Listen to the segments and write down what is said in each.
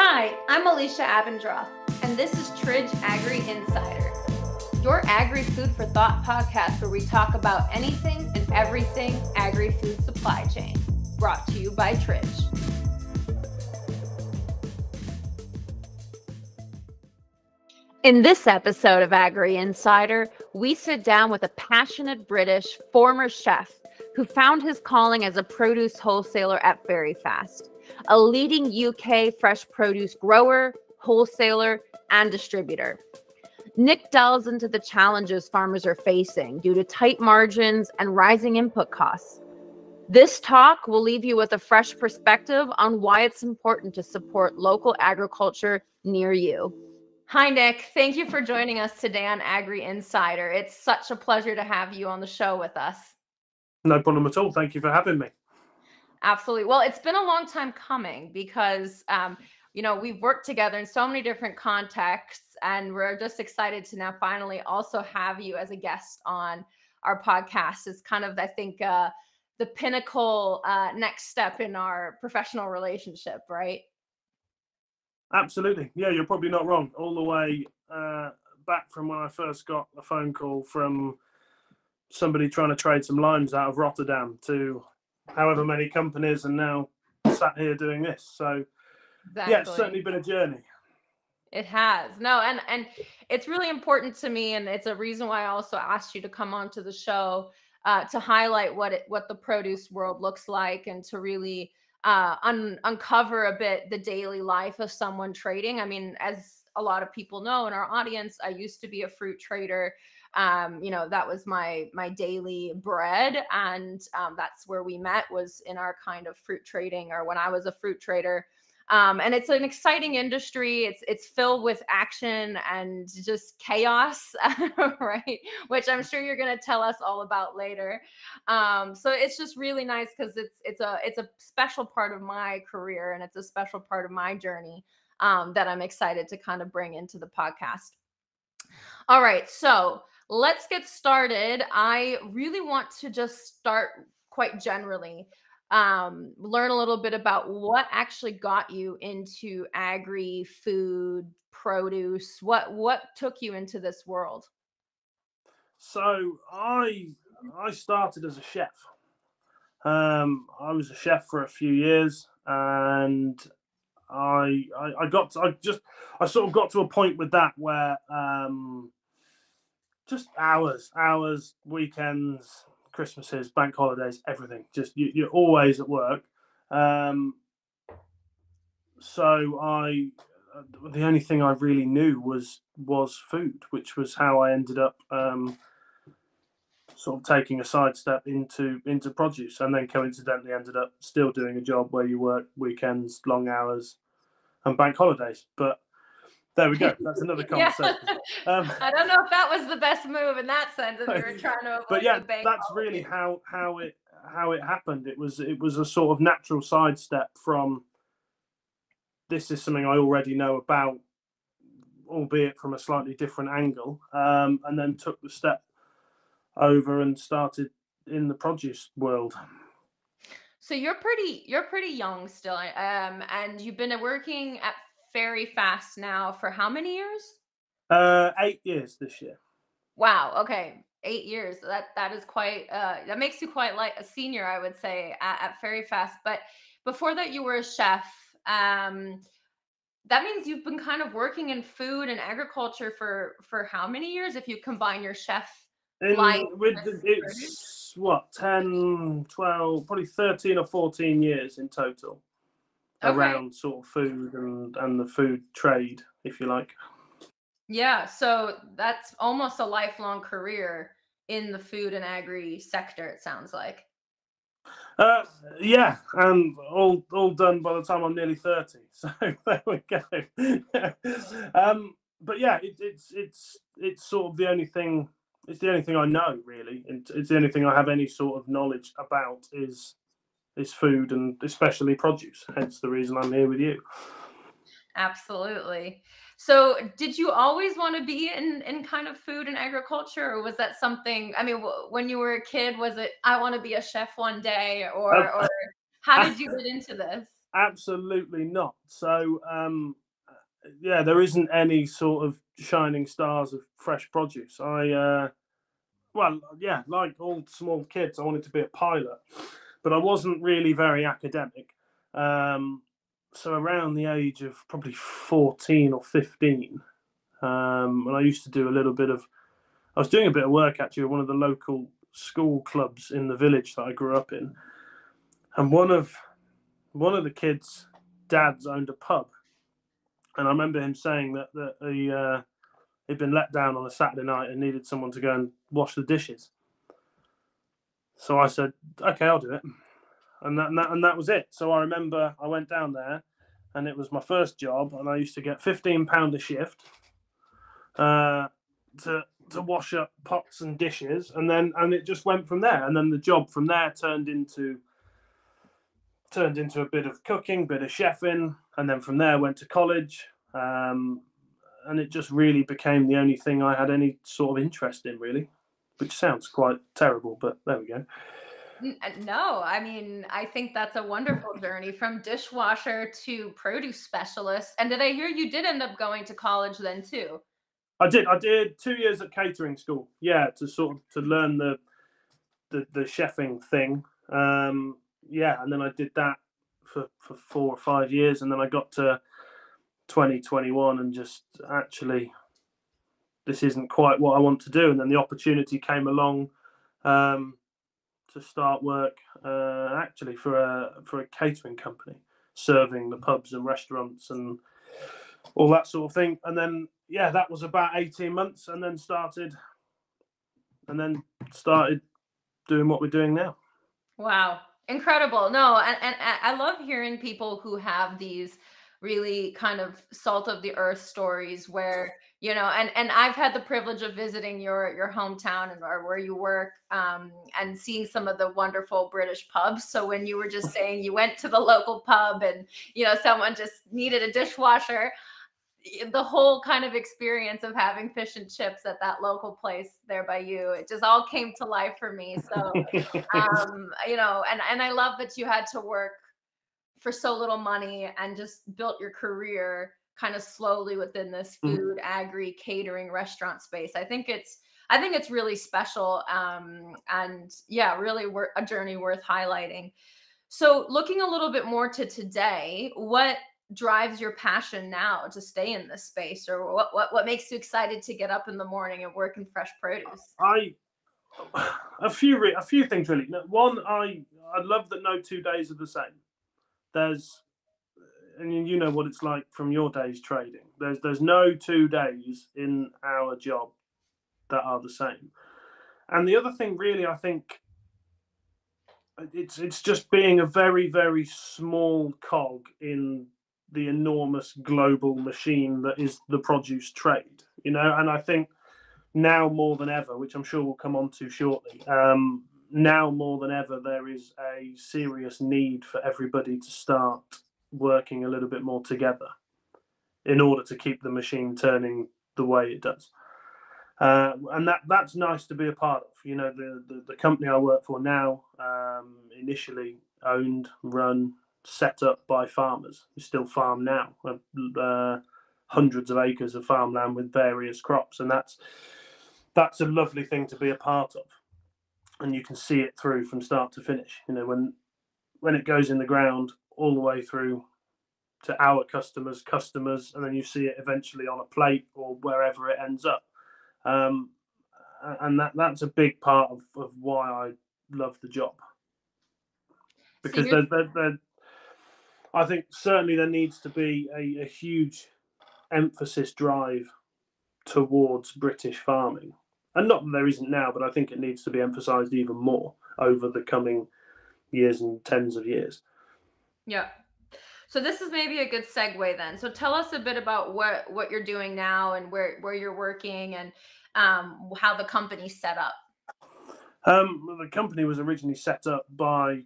Hi, I'm Alicia Abendroth, and this is Tridge Agri-insider, your agri-food for thought podcast where we talk about anything and everything agri-food supply chain, brought to you by Tridge. In this episode of Agri-insider, we sit down with a passionate British former chef who found his calling as a produce wholesaler at FerryFast, a leading UK fresh produce grower, wholesaler, and distributor. Nick delves into the challenges farmers are facing due to tight margins and rising input costs. This talk will leave you with a fresh perspective on why it's important to support local agriculture near you. Hi, Nick. Thank you for joining us today on Agri-insider. It's such a pleasure to have you on the show with us. No problem at all. Thank you for having me. Absolutely. Well, it's been a long time coming because, we've worked together in so many different contexts, and we're just excited to now finally also have you as a guest on our podcast. It's kind of, I think, the pinnacle next step in our professional relationship, right? Absolutely. Yeah, you're probably not wrong. All the way back from when I first got a phone call from somebody trying to trade some limes out of Rotterdam to however many companies, and now sat here doing this. So exactly. Yeah, it's certainly been a journey. It has. No, and it's really important to me, and it's a reason why I also asked you to come onto the show to highlight what the produce world looks like, and to really uncover a bit the daily life of someone trading. I mean, as a lot of people know in our audience, I used to be a fruit trader. That was my daily bread, and that's where we met, was in our kind of fruit trading, or when I was a fruit trader. And it's an exciting industry. It's filled with action and just chaos, right? Which I'm sure you're going to tell us all about later. So it's just really nice because it's a special part of my career, and it's a special part of my journey that I'm excited to kind of bring into the podcast. All right, so let's get started. I really want to just start quite generally. Learn a little bit about what actually got you into agri-food produce. What took you into this world? So I started as a chef. I was a chef for a few years, and I sort of got to a point with that where just hours, weekends, Christmases, bank holidays, everything. Just you're always at work. So the only thing I really knew was food, which was how I ended up sort of taking a sidestep into produce, and then coincidentally ended up still doing a job where you work weekends, long hours, and bank holidays. But there we go. That's another conversation. Yeah. I don't know if that was the best move in that sense, if you were trying to avoid but yeah, the bank that's holidays. Really how it happened. It was a sort of natural sidestep from, this is something I already know about, albeit from a slightly different angle, and then took the step over and started in the produce world. So you're pretty young still, and you've been working at FerryFast now for how many years? 8 years this year. Wow. Okay. 8 years. That is quite, that makes you quite like a senior, I would say, at FerryFast. But before that, you were a chef. That means you've been kind of working in food and agriculture for how many years, if you combine your chef life it's what, 10, 12, probably 13 or 14 years in total. Okay. Around sort of food and the food trade, if you like. Yeah, so that's almost a lifelong career in the food and agri sector, it sounds like. Yeah, and all done by the time I'm nearly 30. So there we go. But yeah, it's sort of the only thing. It's the only thing I know, really. It's the only thing I have any sort of knowledge about is food, and especially produce. Hence the reason I'm here with you. Absolutely. So did you always want to be in kind of food and agriculture, or was that something, I mean, when you were a kid, was it, I want to be a chef one day, or how did you get into this? Absolutely not. So, yeah, there isn't any sort of shining stars of fresh produce. Well, yeah, like all small kids, I wanted to be a pilot, but I wasn't really very academic. So around the age of probably 14 or 15, and I used to do a little bit of, I was doing a bit of work actually at one of the local school clubs in the village that I grew up in, and one of the kids' dads owned a pub, and I remember him saying that he'd been let down on a Saturday night and needed someone to go and wash the dishes. So I said, "Okay, I'll do it," and that was it. So I remember I went down there, and it was my first job, and I used to get £15 a shift to wash up pots and dishes, and it just went from there. And then the job from there turned into a bit of cooking, bit of chefing, and then from there went to college. And it just really became the only thing I had any sort of interest in, really, which sounds quite terrible, but there we go. No, I mean, I think that's a wonderful journey from dishwasher to produce specialist. And did I hear you did end up going to college then too? I did 2 years at catering school, yeah, to sort of to learn the chefing thing. Yeah, and then I did that for 4 or 5 years, and then I got to 2021 and just actually this isn't quite what I want to do. And then the opportunity came along to start work actually for a catering company, serving the pubs and restaurants and all that sort of thing. And then yeah, that was about 18 months, and then started doing what we're doing now. Wow. Incredible. No, and I love hearing people who have these really kind of salt of the earth stories where, and I've had the privilege of visiting your hometown and or where you work, and seeing some of the wonderful British pubs. So when you were just saying you went to the local pub and, someone just needed a dishwasher, the whole kind of experience of having fish and chips at that local place there by you, it just all came to life for me. So and I love that you had to work for so little money and just built your career kind of slowly within this food, agri, catering, restaurant space. I think it's really special, and yeah, really a journey worth highlighting. So looking a little bit more to today, what drives your passion now to stay in this space, or what makes you excited to get up in the morning and work in fresh produce? I a few things really. One, I love that no 2 days are the same. There's and you know what it's like from your days trading. There's no 2 days in our job that are the same. And the other thing really, I think it's just being a very very small cog in the enormous global machine that is the produce trade. And I think now more than ever, which I'm sure we'll come on to shortly, now more than ever, there is a serious need for everybody to start working a little bit more together in order to keep the machine turning the way it does. And that's nice to be a part of. The company I work for now, initially owned, run, set up by farmers who still farm now, hundreds of acres of farmland with various crops, and that's a lovely thing to be a part of. And you can see it through from start to finish. When it goes in the ground all the way through to our customers, and then you see it eventually on a plate or wherever it ends up. And that's a big part of why I love the job, So because I think certainly there needs to be a huge emphasis drive towards British farming, and not that there isn't now, but I think it needs to be emphasised even more over the coming years and tens of years. yeah. So this is maybe a good segue then. So tell us a bit about what you're doing now and where you're working, and how the company's set up. The company was originally set up by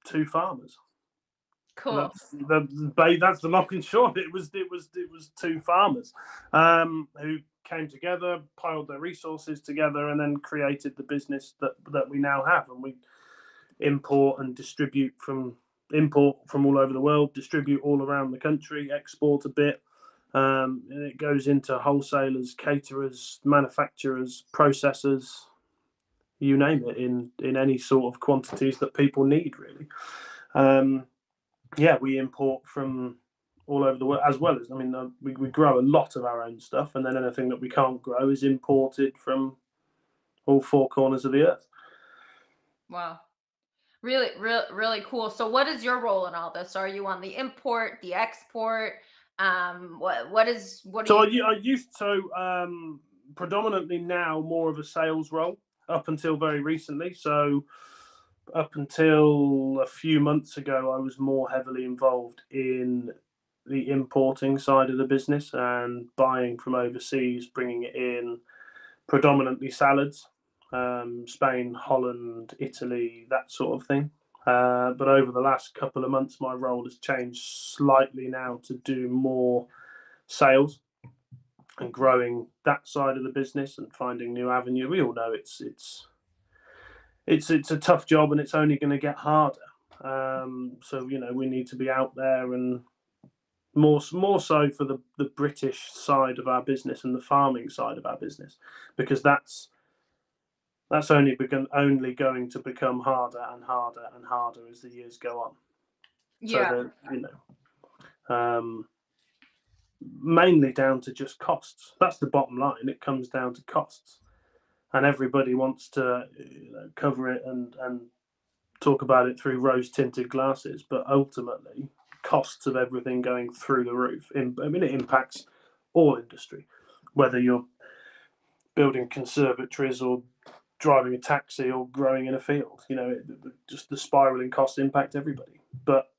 two farmers. Cool. That's the long and short. It was two farmers who came together, piled their resources together, and then created the business that we now have. And we import and distribute from import from all over the world, distribute all around the country, export a bit. And it goes into wholesalers, caterers, manufacturers, processors, you name it, in any sort of quantities that people need, really. We import from all over the world, as well as, we grow a lot of our own stuff, and then anything that we can't grow is imported from all four corners of the earth. Wow. Really, really cool. So what is your role in all this? Are you on the import, the export? What do you? I used to predominantly now more of a sales role up until very recently. So up until a few months ago, I was more heavily involved in the importing side of the business and buying from overseas, bringing it in, predominantly salads, Spain, Holland, Italy, that sort of thing. But over the last couple of months, my role has changed slightly now to do more sales and growing that side of the business and finding new avenues. We all know it's a tough job, and it's only going to get harder. So we need to be out there, and more so for the British side of our business and the farming side of our business, because that's only going to become harder and harder and harder as the years go on. Yeah. So mainly down to just costs. That's the bottom line. It comes down to costs, and everybody wants to cover it and talk about it through rose-tinted glasses, but ultimately, costs of everything going through the roof. It impacts all industry, whether you're building conservatories or driving a taxi or growing in a field. Just the spiraling costs impact everybody. But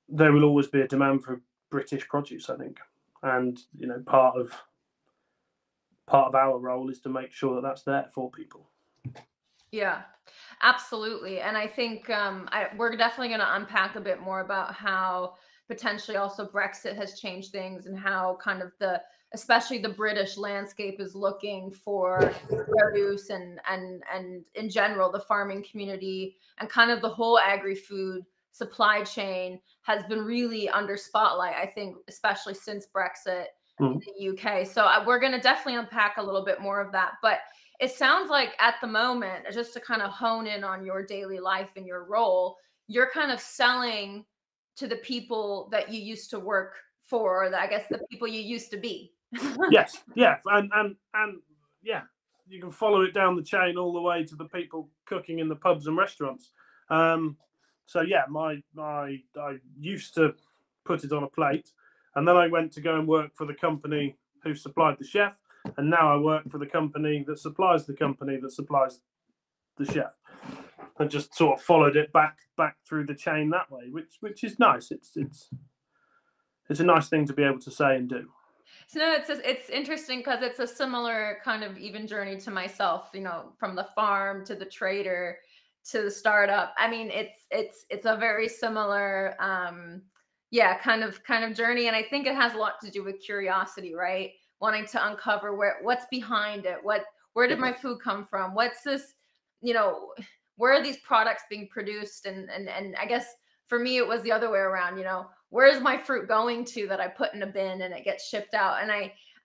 there will always be a demand for British produce, I think, and part of our role is to make sure that that's there for people. Yeah, absolutely. And I think we're definitely going to unpack a bit more about how potentially also Brexit has changed things, and how kind of especially the British landscape is looking for produce, and in general, the farming community and kind of the whole agri-food supply chain has been really under spotlight, I think, especially since Brexit in the UK. So we're going to definitely unpack a little bit more of that. But it sounds like at the moment, just to kind of hone in on your daily life and your role, you're kind of selling to the people that you used to work for, or I guess the people you used to be. Yes, yeah, and yeah, you can follow it down the chain all the way to the people cooking in the pubs and restaurants. So yeah, I used to put it on a plate, and then I went to go and work for the company who supplied the chef, and now I work for the company that supplies the chef, and just sort of followed it back through the chain that way, which is nice. It's a nice thing to be able to say and do. So no, it's interesting because it's a similar kind of even journey to myself, from the farm to the trader to the startup. I mean, it's a very similar kind of journey. And I think it has a lot to do with curiosity, right? Wanting to uncover what's behind it. Where did my food come from? What's this, where are these products being produced? And I guess for me, it was the other way around, where's my fruit going to that I put in a bin and it gets shipped out? And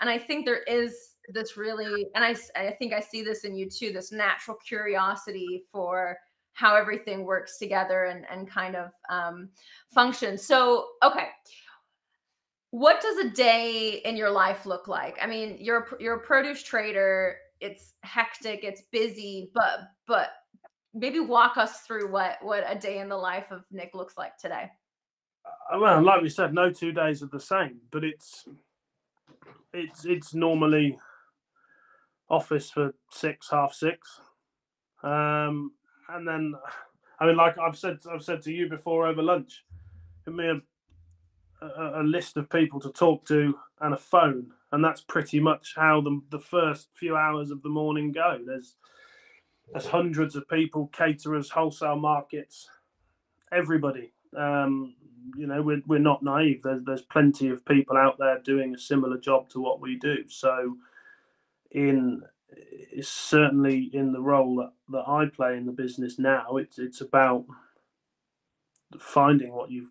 I think there is this really, and I think I see this in you too, this natural curiosity for how everything works together and kind of functions. So, okay. What does a day in your life look like? I mean, you're a produce trader. It's hectic, it's busy, but maybe walk us through what a day in the life of Nick looks like today. Well, like we said, no 2 days are the same, but it's normally office for 6, half 6, and then like I've said to you before over lunch, give me a list of people to talk to and a phone, and that's pretty much how the first few hours of the morning go. There's hundreds of people, caterers, wholesale markets, everybody. We're not naive. There's plenty of people out there doing a similar job to what we do. So certainly in the role that I play in the business now, it's about finding what you've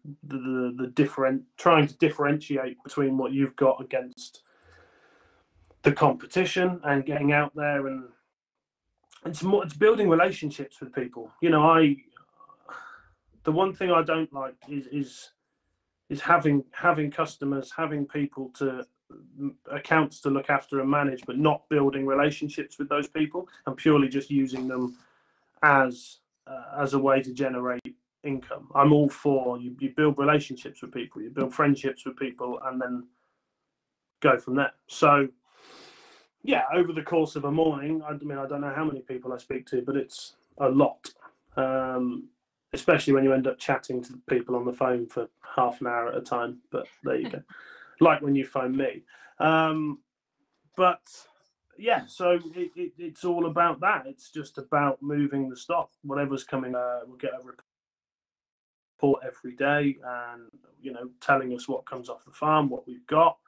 trying to differentiate between what you've got against the competition, and getting out there, and it's building relationships with people. The one thing I don't like is having customers, having people to accounts to look after and manage, but not building relationships with those people, and purely just using them as a way to generate income. I'm all for you build relationships with people, you build friendships with people, and then go from there. So yeah, over the course of a morning, I mean, I don't know how many people I speak to, but it's a lot. Especially when you end up chatting to people on the phone for half an hour at a time. But there you go. Like when you phone me. But yeah, so it's all about that. It's just about moving the stock. Whatever's coming, we'll get a report every day, and telling us what comes off the farm, what we've got,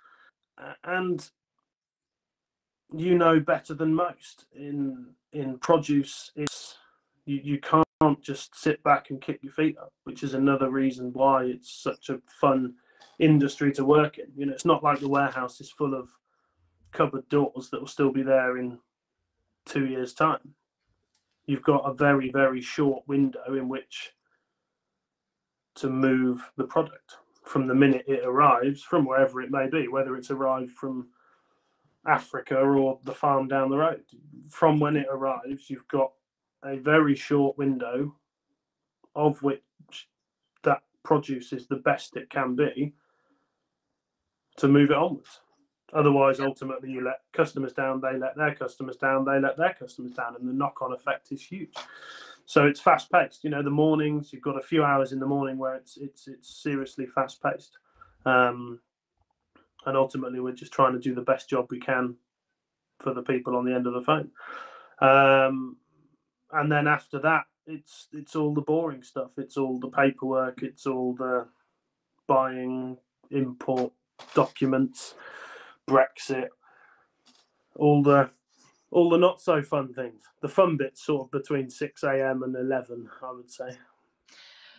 and better than most in produce. It's you can't just sit back and kick your feet up, which is another reason why it's such a fun industry to work in. It's not like the warehouse is full of cupboard doors that will still be there in 2 years' time. You've got a very, very short window in which to move the product from the minute it arrives, from wherever it may be, whether it's arrived from Africa or the farm down the road. From when it arrives, you've got a very short window of which that produce is the best it can be to move it onwards. Otherwise, ultimately, you let customers down, they let their customers down, they let their customers down, and the knock-on effect is huge. So it's fast-paced. The mornings, you've got a few hours in the morning where it's seriously fast-paced. And ultimately, we're just trying to do the best job we can for the people on the end of the phone. And then after that, it's all the boring stuff. It's all the paperwork. It's all the buying, import documents, Brexit, all the not so fun things. The fun bits sort of between 6 a.m. and 11, I would say.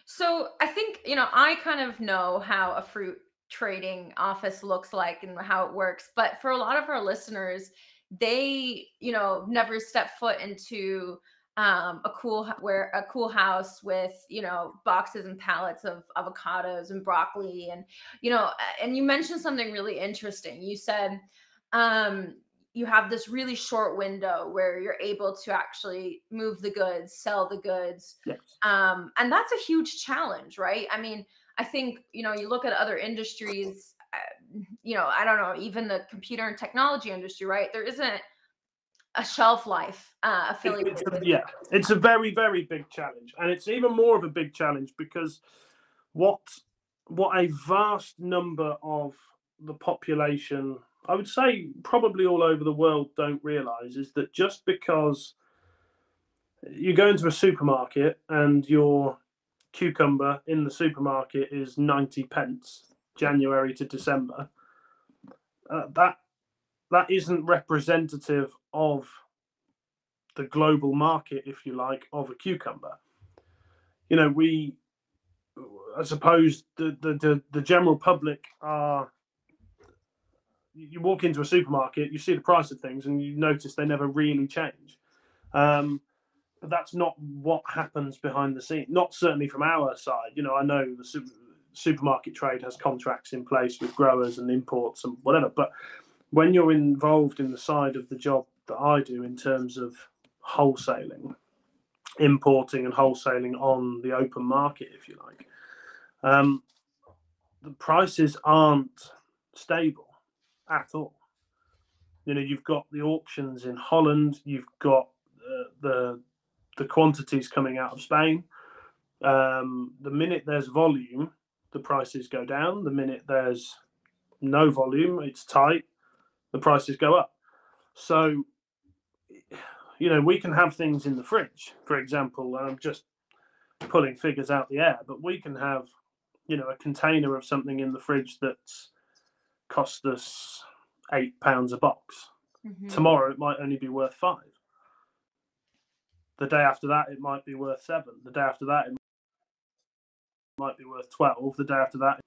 So I think, I kind of know how a fruit trading office looks like and how it works, but for a lot of our listeners, they, never step foot into a cool house with, boxes and pallets of avocados and broccoli. And, and you mentioned something really interesting. You said, you have this really short window where you're able to actually move the goods, sell the goods. Yes. And that's a huge challenge, right? I mean, I think, you look at other industries, I don't know, even the computer and technology industry, right? There isn't a shelf life affiliated with it. Yeah, it's a very, very big challenge. And it's even more of a big challenge because what a vast number of the population, I would say probably all over the world, don't realize is that just because you go into a supermarket and your cucumber in the supermarket is 90 pence January to December, that isn't representative of the global market, if you like, of a cucumber. I suppose the general public are. You walk into a supermarket, you see the price of things, and you notice they never really change. But that's not what happens behind the scenes. Not certainly from our side. I know the supermarket trade has contracts in place with growers and imports and whatever. But when you're involved in the side of the job that I do in terms of wholesaling, importing and wholesaling on the open market, if you like, the prices aren't stable at all. You've got the auctions in Holland, you've got the quantities coming out of Spain. The minute there's volume, the prices go down. The minute there's no volume, it's tight, the prices go up. So, we can have things in the fridge, for example, and I'm just pulling figures out the air, but we can have, a container of something in the fridge that's cost us £8 a box. Mm-hmm. Tomorrow it might only be worth £5. The day after that it might be worth £7. The day after that it might be worth 12 the day after that.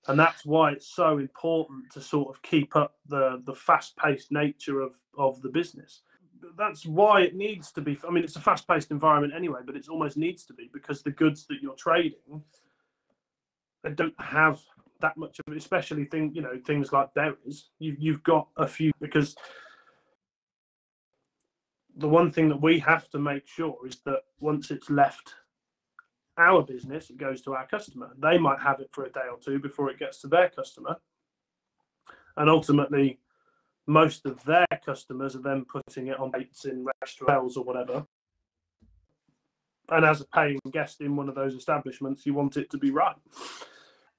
And that's why it's so important to sort of keep up the fast-paced nature of the business. That's why it needs to be. I mean, it's a fast-paced environment anyway, but it almost needs to be, because the goods that you're trading, they don't have that much of it, especially things like berries. You've got a few, because the one thing that we have to make sure is that once it's left our business, it goes to our customer. They might have it for a day or two before it gets to their customer, and ultimately most of their customers are then putting it on plates in restaurants or whatever. And as a paying guest in one of those establishments, you want it to be right.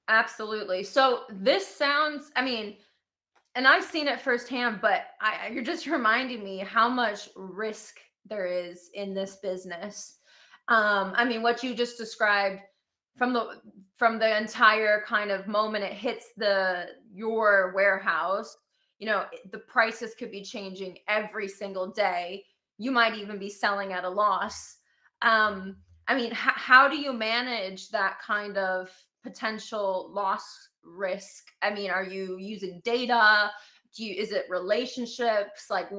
Absolutely. So this sounds, I mean, and I've seen it firsthand, but you're just reminding me how much risk there is in this business. I mean, what you just described from the entire kind of moment it hits your warehouse, the prices could be changing every single day. You might even be selling at a loss. I mean, how do you manage that kind of potential loss risk? I mean, are you using data? Is it relationships? Like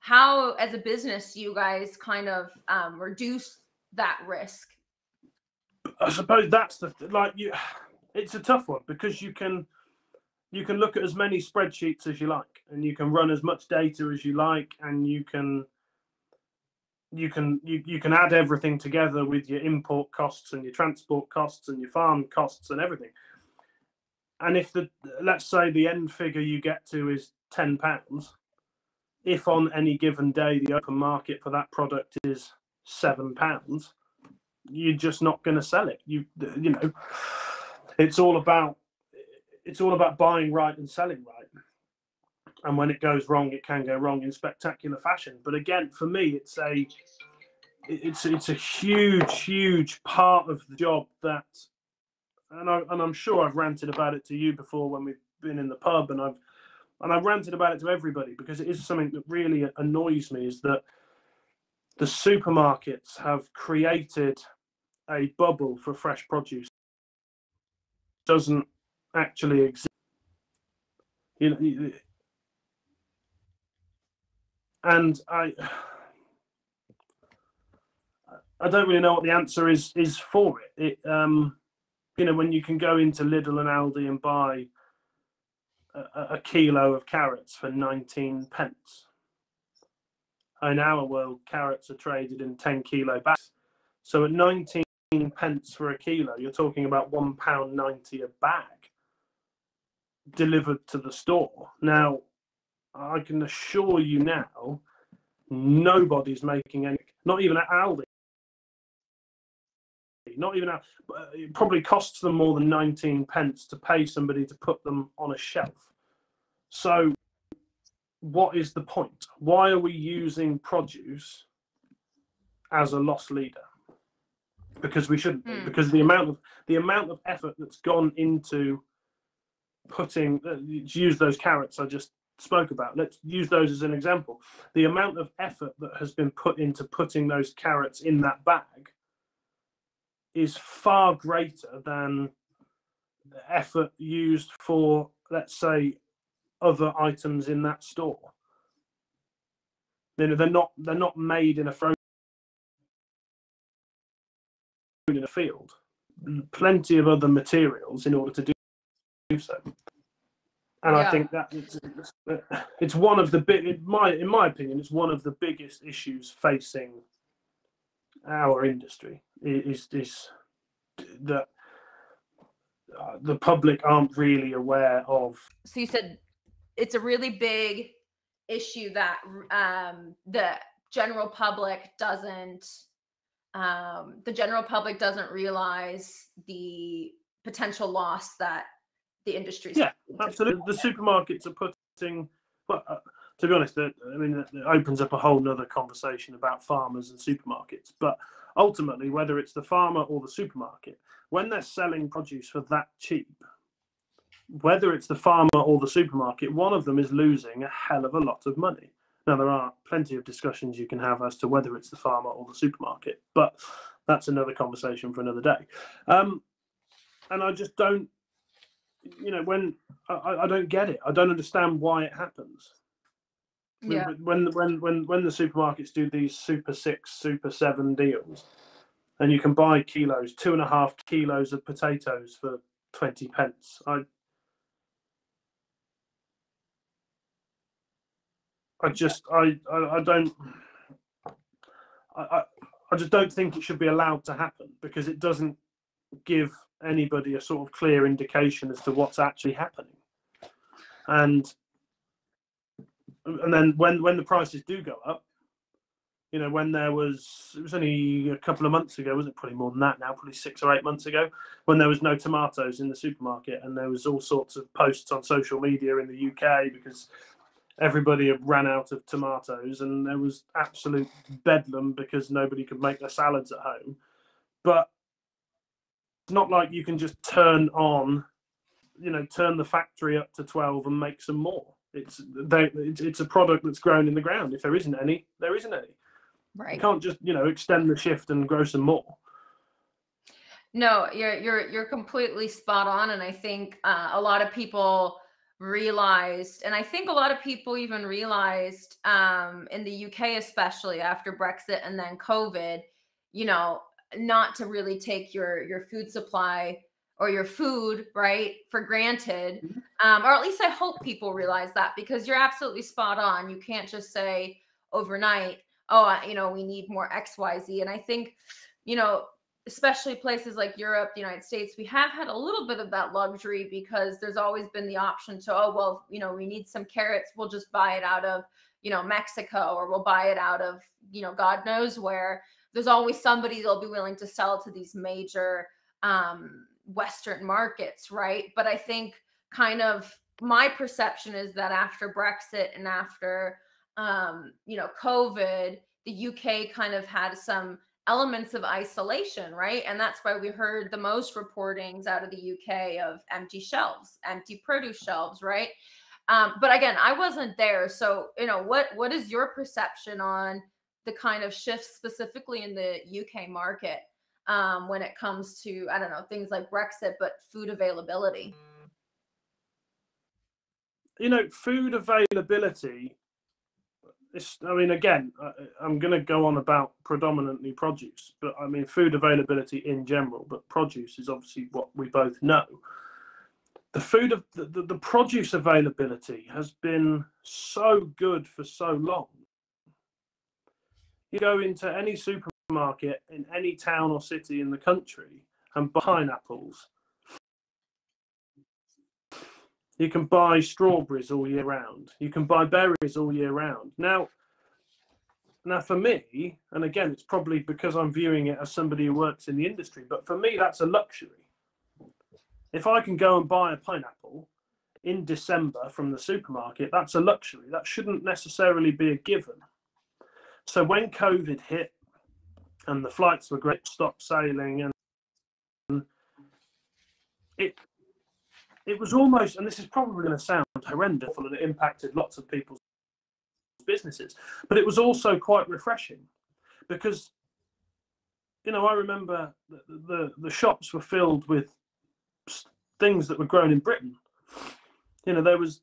how as a business you guys kind of reduce that risk? I suppose that's it's a tough one, because you can look at as many spreadsheets as you like, and you can run as much data as you like, and you can add everything together with your import costs and your transport costs and your farm costs and everything. And if let's say the end figure you get to is £10, if on any given day the open market for that product is £7, you're just not going to sell it. It's all about buying right and selling right. And when it goes wrong, it can go wrong in spectacular fashion. But again, for me, it's a huge part of the job that, and I'm sure I've ranted about it to you before when we've been in the pub, and I've ranted about it to everybody, because it is something that really annoys me, is that the supermarkets have created a bubble for fresh produce. It doesn't actually exist. And I don't really know what the answer is for it. When you can go into Lidl and Aldi and buy a kilo of carrots for 19p. In our world, carrots are traded in 10-kilo bags. So at 19p for a kilo, you're talking about £1.90 a bag delivered to the store. Now, I can assure you now, nobody's making any, not even at Aldi. Not even at, it probably costs them more than 19p to pay somebody to put them on a shelf. So what is the point? Why are we using produce as a loss leader? Because we shouldn't be. Because the amount of effort that's gone into putting, use those carrots I just spoke about. Let's use those as an example. The amount of effort that has been put into putting those carrots in that bag is far greater than the effort used for, let's say, other items in that store. They're not made in a frozen in a field. Plenty of other materials in order to do so. And I think that it's one of the big, in my opinion, it's one of the biggest issues facing our industry, is that the public aren't really aware of. So you said it's a really big issue that the general public doesn't realize the potential loss that the industry. Yeah, absolutely. The supermarkets are putting, well, to be honest, I mean, it opens up a whole nother conversation about farmers and supermarkets. But ultimately, whether it's the farmer or the supermarket, when they're selling produce for that cheap, whether it's the farmer or the supermarket, one of them is losing a hell of a lot of money. Now, there are plenty of discussions you can have as to whether it's the farmer or the supermarket, but that's another conversation for another day. And I just don't, when I don't get it. I don't understand why it happens. Yeah. When the supermarkets do these Super 6, Super 7 deals, and you can buy 2.5 kilos of potatoes for 20 pence. I just don't think it should be allowed to happen, because it doesn't give anybody a sort of clear indication as to what's actually happening. And then when the prices do go up, when it was only a couple of months ago, wasn't it? Probably more than that now, probably 6 or 8 months ago, when there was no tomatoes in the supermarket, and there was all sorts of posts on social media in the UK because everybody had ran out of tomatoes, and there was absolute bedlam because nobody could make their salads at home. But it's not like you can just turn the factory up to 12 and make some more. It's a product that's grown in the ground. If there isn't any, there isn't any. Right. You can't just extend the shift and grow some more. No, you're completely spot on, and I think a lot of people realized, and I think a lot of people even realized in the UK, especially after Brexit and then COVID, not to really take your food supply or your food, right, for granted. Or at least I hope people realize that, because you're absolutely spot on. You can't just say overnight, oh, we need more XYZ. And I think, especially places like Europe, the United States, we have had a little bit of that luxury, because there's always been the option to, oh, well, we need some carrots, we'll just buy it out of, Mexico, or we'll buy it out of, God knows where. There's always somebody that'll be willing to sell to these major Western markets, right? But I think kind of my perception is that after Brexit and after, COVID, the UK kind of had some elements of isolation, right? And that's why we heard the most reportings out of the UK of empty shelves, empty produce shelves, right? But again, I wasn't there. So, what is your perception on the kind of shifts specifically in the UK market when it comes to, I don't know, things like Brexit, but food availability? Food availability, again, I'm going to go on about predominantly produce, but food availability in general, but produce is obviously what we both know. The produce availability has been so good for so long. You go into any supermarket in any town or city in the country and buy pineapples. You can buy strawberries all year round. You can buy berries all year round. Now for me, and again, it's probably because I'm viewing it as somebody who works in the industry, but for me, that's a luxury. If I can go and buy a pineapple in December from the supermarket, that's a luxury. That shouldn't necessarily be a given. So when COVID hit and the flights were great, stopped sailing, and it was almost, and this is probably going to sound horrendous, and it impacted lots of people's businesses, but it was also quite refreshing, because I remember the shops were filled with things that were grown in Britain. There was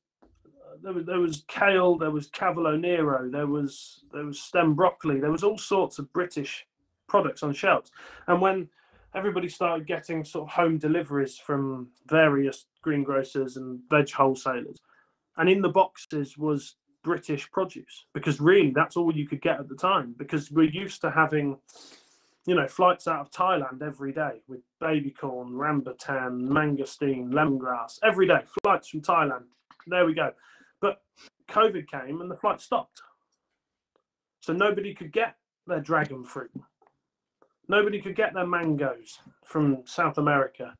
kale, there was cavolo nero, there was stem broccoli, there was all sorts of British products on shelves. And when everybody started getting sort of home deliveries from various greengrocers and veg wholesalers, and in the boxes was British produce, because really that's all you could get at the time, because we're used to having flights out of Thailand every day with baby corn, rambutan, mangosteen, lemongrass, every day, flights from Thailand. There we go. But COVID came and the flight stopped. So nobody could get their dragon fruit. Nobody could get their mangoes from South America.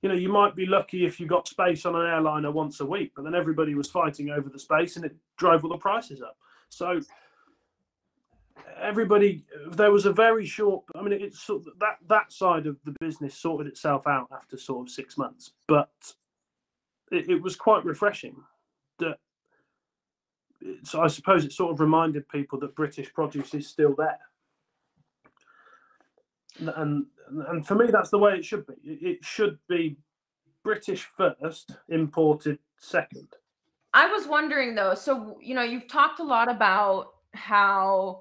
You might be lucky if you got space on an airliner once a week, but then everybody was fighting over the space and it drove all the prices up. So there was a very short, it's sort of that side of the business sorted itself out after sort of 6 months, but it was quite refreshing. So I suppose it sort of reminded people that British produce is still there. And for me, that's the way it should be. It should be British first, imported second. I was wondering though, so you've talked a lot about how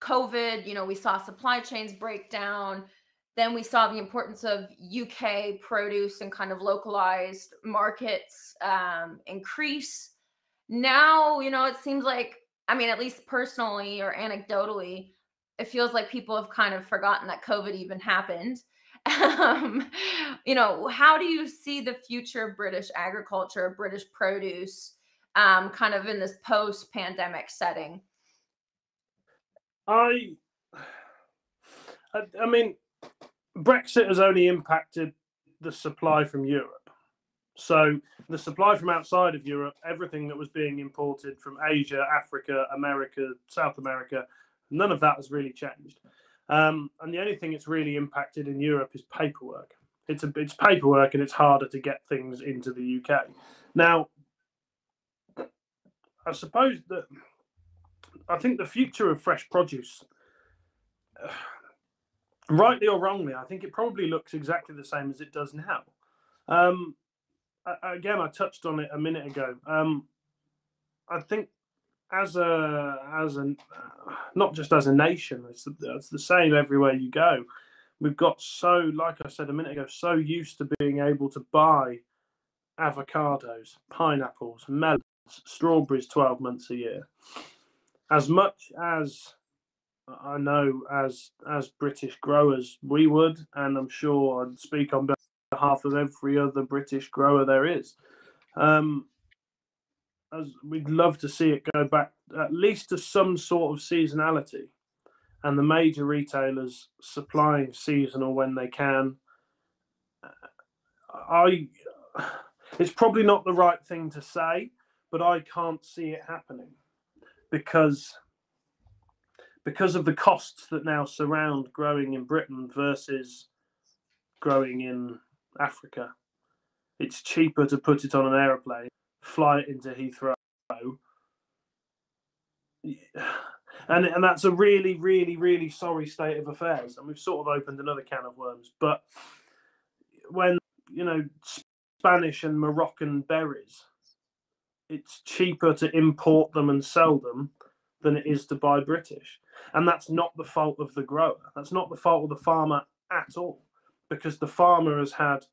COVID, we saw supply chains break down. Then we saw the importance of UK produce and kind of localized markets increase. Now, it seems like, I mean, at least personally or anecdotally, it feels like people have kind of forgotten that COVID even happened. How do you see the future of British agriculture, British produce, kind of in this post-pandemic setting? I mean, Brexit has only impacted the supply from Europe. So the supply from outside of Europe, everything that was being imported from Asia, Africa, America, South America, none of that has really changed. And the only thing it's really impacted in Europe is paperwork. It's paperwork, and it's harder to get things into the UK. Now, I suppose that I think the future of fresh produce, rightly or wrongly, I think it probably looks exactly the same as it does now. Again, I touched on it a minute ago. I think as not just as a nation, it's the same everywhere you go. We've got so, like I said a minute ago, so used to being able to buy avocados, pineapples, melons, strawberries 12 months a year. As much as I know as British growers we would, and I'm sure I'd speak on behalf of every other British grower there is, as we'd love to see it go back at least to some sort of seasonality, and the major retailers supplying seasonal when they can. It's probably not the right thing to say, but I can't see it happening because of the costs that now surround growing in Britain versus growing in Africa. It's cheaper to put it on an aeroplane, fly it into Heathrow, and that's a really, really, really sorry state of affairs. And we've sort of opened another can of worms. But when, Spanish and Moroccan berries, it's cheaper to import them and sell them than it is to buy British. And that's not the fault of the grower. That's not the fault of the farmer at all, because the farmer has had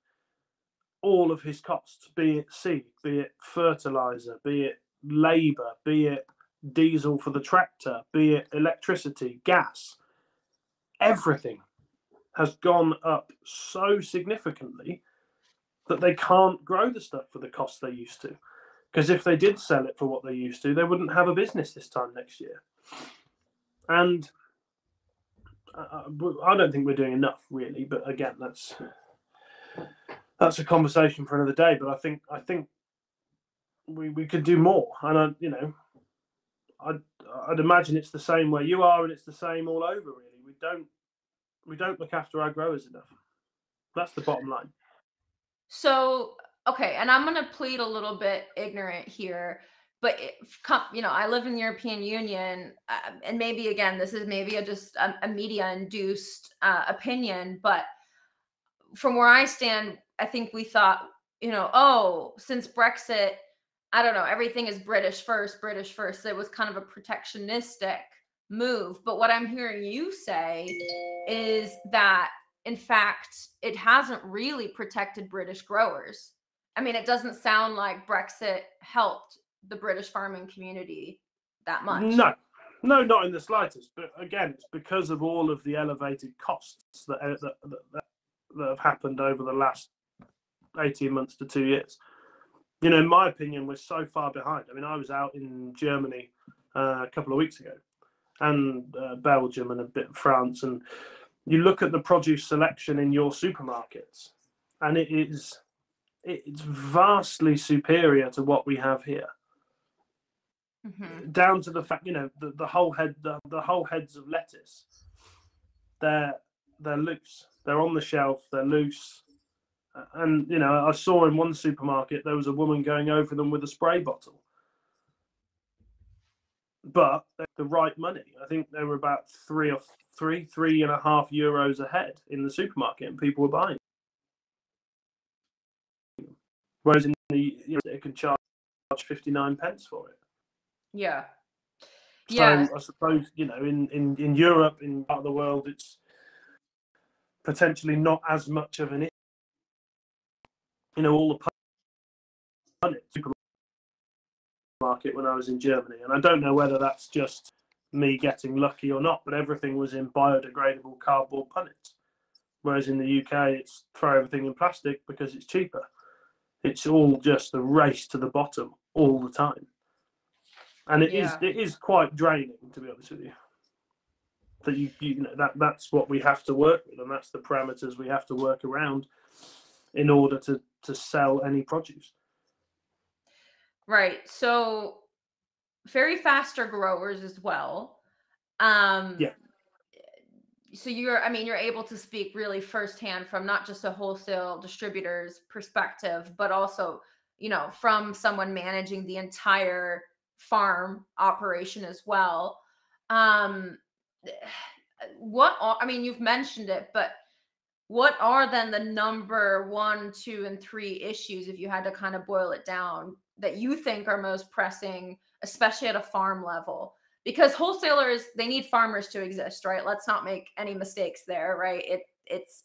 all of his costs, be it seed, be it fertilizer, be it labor, be it diesel for the tractor, be it electricity, gas. Everything has gone up so significantly that they can't grow the stuff for the cost they used to. Because if they did sell it for what they used to, they wouldn't have a business this time next year. And I don't think we're doing enough, really. But again, that's a conversation for another day. But I think we could do more. And I'd imagine it's the same where you are, and it's the same all over. Really, we don't look after our growers enough. That's the bottom line. So, okay, and I'm going to plead a little bit ignorant here, but I live in the European Union, and maybe again, this is maybe just a media-induced opinion, but from where I stand, I think we thought, since Brexit, I don't know, everything is British first, British first. It was kind of a protectionistic move. But what I'm hearing you say is that, in fact, it hasn't really protected British growers. I mean, it doesn't sound like Brexit helped the British farming community that much. No, not in the slightest. But again, it's because of all of the elevated costs that have happened over the last 18 months to 2 years. In my opinion, we're so far behind. I mean, I was out in Germany a couple of weeks ago, and Belgium and a bit of France, and you look at the produce selection in your supermarkets, and it's vastly superior to what we have here. Mm-hmm. Down to the fact, the whole heads of lettuce, they're loose. They're on the shelf. They're loose. And I saw in one supermarket there was a woman going over them with a spray bottle. but the right money. I think they were about 3.5 euros ahead in the supermarket, and people were buying. Whereas in the it can charge 59 pence for it. Yeah. So Yeah. I suppose, in Europe, in part of the world, it's potentially not as much of an issue. All the supermarket when I was in Germany, and I don't know whether that's just me getting lucky or not, but everything was in biodegradable cardboard punnets. Whereas in the UK, it's throw everything in plastic because it's cheaper. It's all just a race to the bottom all the time. And it is quite draining, to be honest with you. That that's what we have to work with, and that's the parameters we have to work around in order to sell any produce. Right. So FerryFast are growers as well. Yeah. So you're able to speak really firsthand from not just a wholesale distributor's perspective, but also, from someone managing the entire farm operation as well. You've mentioned it, but what are then the number 1, 2, and 3 issues, if you had to kind of boil it down, that you think are most pressing, especially at a farm level? Because wholesalers, they need farmers to exist, right? Let's not make any mistakes there, right? It's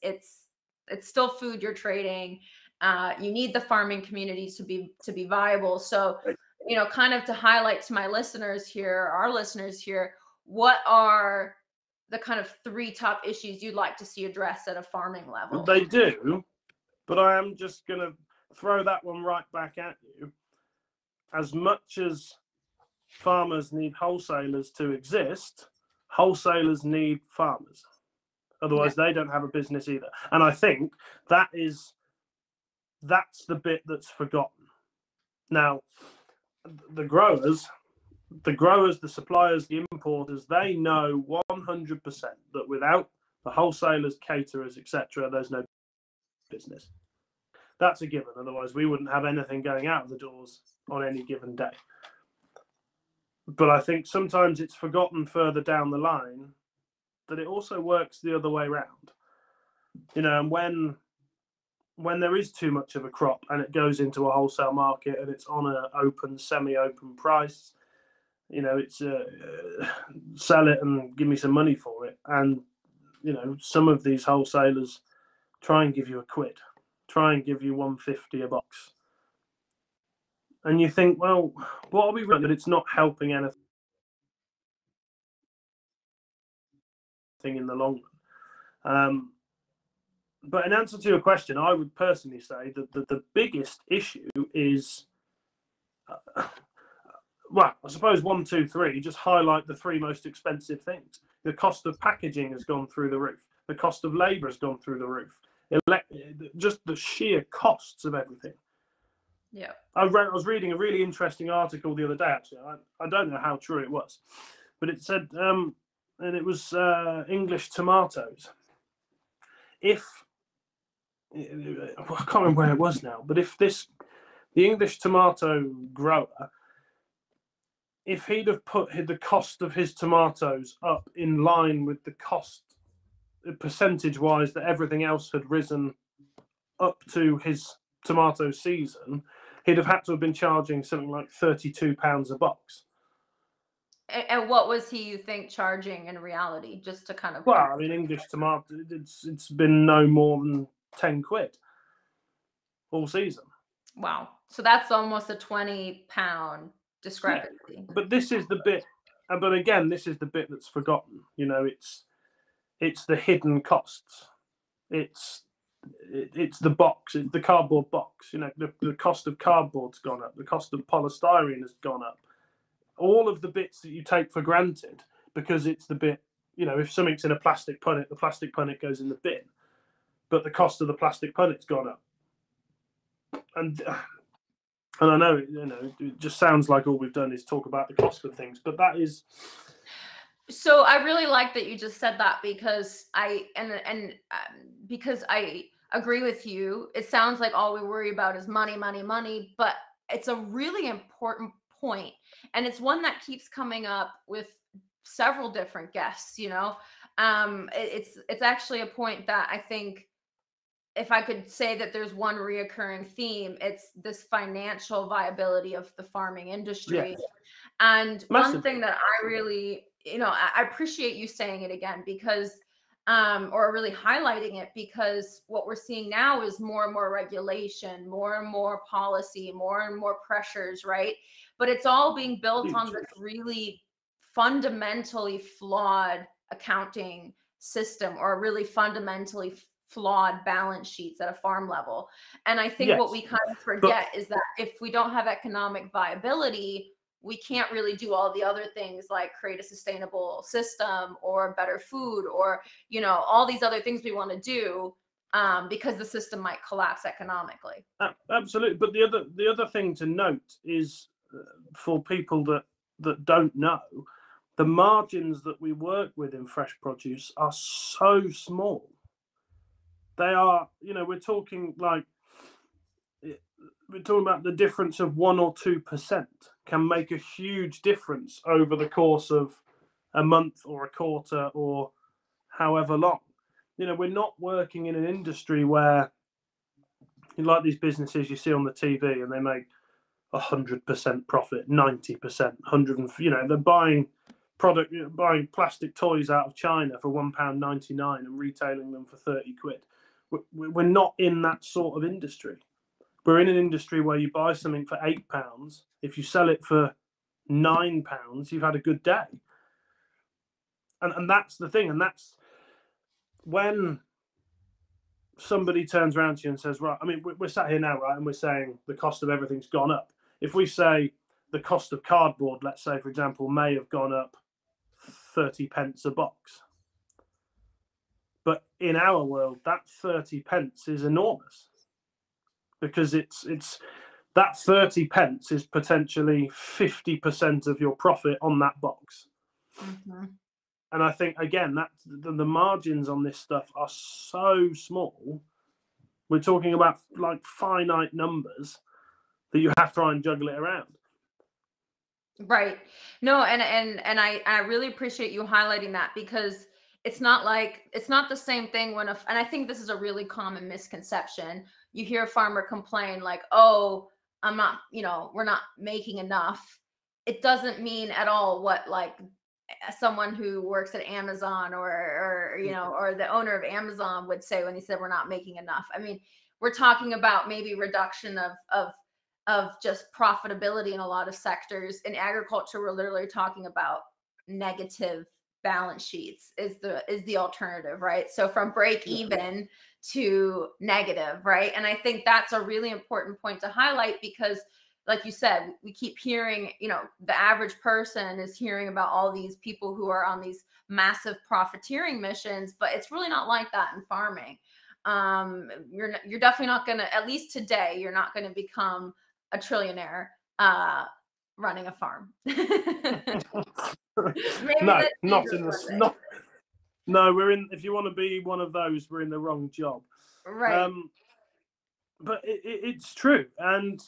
still food you're trading. You need the farming community to be viable. So, kind of to highlight to our listeners here, what are the kind of 3 top issues you'd like to see addressed at a farming level? They do, but I am just going to throw that one right back at you. As much as farmers need wholesalers to exist, wholesalers need farmers. Otherwise, they don't have a business either. And I think that's the bit that's forgotten. Now, the growers, the suppliers, the importers, they know 100% that without the wholesalers, caterers, etc., there's no business. That's a given. Otherwise, we wouldn't have anything going out of the doors on any given day. But I think sometimes it's forgotten further down the line that it also works the other way around. And when there is too much of a crop and it goes into a wholesale market and it's on an open, semi-open price, it's sell it and give me some money for it. And some of these wholesalers try and give you a quid, try and give you 150 a box, and you think, well, what are we running? That it's not helping anything in the long run. But in answer to your question, I would personally say that the biggest issue is, I suppose 1, 2, 3, just highlight the 3 most expensive things. The cost of packaging has gone through the roof. The cost of labour has gone through the roof. Just the sheer costs of everything. Yeah. I was reading a really interesting article the other day, actually. I don't know how true it was, but it said, and it was English tomatoes. I can't remember where it was now, but the English tomato grower, if he'd have put the cost of his tomatoes up in line with the cost, percentage-wise, that everything else had risen up to his tomato season, he'd have had to have been charging something like £32 a box. And what was he, you think, charging in reality? Just to kind of... Well, I mean, English tomato, it's been no more than 10 quid all season. Wow. So that's almost a £20 discrepancy. Yeah. But this is the bit, but again, this is the bit that's forgotten. It's the hidden costs. It's the box, it's the cardboard box. The cost of cardboard's gone up. The cost of polystyrene has gone up. All of the bits that you take for granted, because it's the bit, if something's in a plastic punnet, the plastic punnet goes in the bin, but the cost of the plastic punnet's gone up. And I know, it just sounds like all we've done is talk about the cost of things, but that is. So I really like that you just said that, because because I agree with you. It sounds like all we worry about is money, money, money, but it's a really important point, and it's one that keeps coming up with several different guests, you know. It's actually a point that I think, if I could say that there's one reoccurring theme, it's this financial viability of the farming industry. Yes, And one massively. thing that I really, I appreciate you saying it again, because or really highlighting it, because what we're seeing now is more and more regulation, more and more policy, more and more pressures, right? But it's all being built on Huge. this really fundamentally flawed accounting system, or really fundamentally flawed balance sheets at a farm level. And I think what Yes, we kind of but forget is that if we don't have economic viability, we can't really do all the other things, like create a sustainable system or better food, or all these other things we want to do, because the system might collapse economically. absolutely. But the other thing to note is, for people that don't know, the margins that we work with in fresh produce are so small. They are, we're talking like, we're talking about the difference of 1 or 2% can make a huge difference over the course of a month or a quarter or however long. We're not working in an industry where, like these businesses you see on the TV, and they make 100% profit, 90%, 100, they're buying plastic toys out of China for £1.99 and retailing them for 30 quid. We're not in that sort of industry. We're in an industry where you buy something for £8. If you sell it for £9, you've had a good day. And that's the thing. And that's when somebody turns around to you and says, right, I mean, we're sat here now, right, and we're saying the cost of everything's gone up. If we say the cost of cardboard, let's say, for example, may have gone up 30 pence a box. But in our world, that 30 pence is enormous, because it's that 30 pence is potentially 50% of your profit on that box. Mm-hmm. And I think, again, that the margins on this stuff are so small. We're talking about like finite numbers that you have to try and juggle it around. Right. No, and I really appreciate you highlighting that, because it's not the same thing when and I think this is a really common misconception. You hear a farmer complain like, "Oh, I'm not, we're not making enough." It doesn't mean at all what, like, someone who works at Amazon, or or the owner of Amazon would say when he said we're not making enough. I mean, we're talking about maybe reduction of just profitability in a lot of sectors. In agriculture, we're literally talking about negative balance sheets is the alternative, right? So from break even to negative, right? And I think that's a really important point to highlight, because like you said, we keep hearing, the average person is hearing about all these people who are on these massive profiteering missions, but it's really not like that in farming. You're definitely not going to, at least today, you're not going to become a trillionaire running a farm. No, not in the no, we're in. If you want to be one of those, we're in the wrong job. Right. But it's true, and